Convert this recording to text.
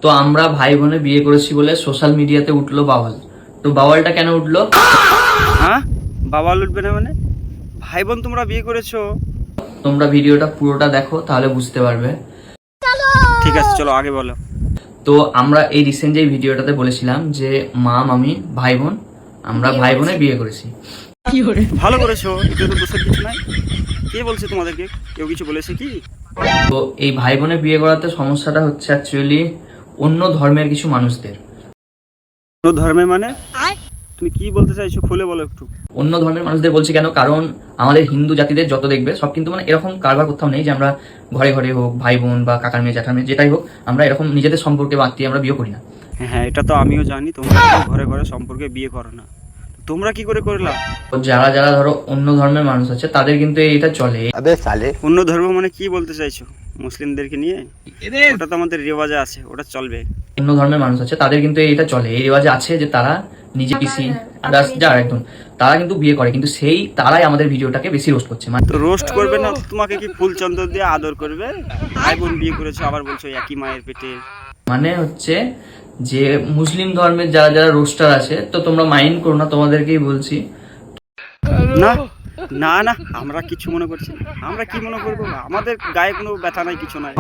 তো আমরা ভাই বোনে বিয়ে করেছি বলে সোশ্যাল মিডিয়াতে উঠলো বাওয়াল। তো বাওয়ালটা কেন উঠলো? হ্যাঁ, বাওয়াল উঠবে না মানে? ভাই বোন তোমরা বিয়ে করেছো? তোমরা ভিডিওটা পুরোটা দেখো, তাহলে বুঝতে পারবে। ঠিক আছে, চলো আগে বলো। তো আমরা এই রিসেন্ট যে ভিডিওটাতে বলেছিলাম যে মা মামি ভাই বোন, আমরা ভাই বোনে বিয়ে করেছি। ভালো করেছো, এতে তো দোষের কিছু নাই। কে বলছে তোমাদেরকে? কেউ কিছু বলেছে কি? তো এই ভাই বোনে বিয়ে করাতে সমস্যাটা হচ্ছে অ্যাকচুয়ালি অন্য ধর্মের কিছু মানুষদের। অন্য ধর্মে মানে? তুমি কি বলতে চাইছো, খুলে বলো একটু। অন্য ধর্মের মানুষদের বলছি কেন, কারণ আমাদের হিন্দু জাতিদের যত দেখবে সব কিন্তু মানে এরকম কারবার কোথাও নেই যে আমরা ঘরে ঘরে হোক ভাই বোন বা কাকার মেয়ে জ্যাঠার মেয়ে যেটাই হোক আমরা এরকম নিজেদের সম্পর্কে বাঁধতে আমরা বিয়ে করি না। হ্যাঁ, এটা তো আমিও জানি, তোমরা ঘরে ঘরে সম্পর্কে বিয়ে করো না। তোমরা কি করে করলা? তো যারা যারা ধরো অন্য ধর্মের মানুষ আছে তাদের কিন্তু এটা চলে। অন্য ধর্ম মানে কি বলতে চাইছো? মুসলিমদেরকে নিয়ে? ওটা তো আমাদের রেওয়াজে আছে, ওটা চলবে। অন্য ধর্মের মানুষ আছে তাদের কিন্তু এটা চলে, এই রেওয়াজে আছে যে তারা নিজে পিসি যারা একদম তারা কিন্তু বিয়ে করে, কিন্তু সেই তারাই আমাদের ভিডিওটাকে বেশি রোস্ট করছে। তো রোস্ট করবে না, তোমাকে কি ফুল চন্দন দিয়ে আদর করবে? ভাই বোন বিয়ে করেছো আবার বলছো একই মায়ের পেটে। মানে হচ্ছে যে মুসলিম ধর্মের যারা যারা রোস্টার আছে, তো তোমরা মাইন্ড করো না, তোমাদেরকেই বলছি। না না না, আমরা কিছু মনে করছি না। আমরা কি মনে করবো? আমাদের গায়ে কোনো ব্যথা নাই, কিছু নাই।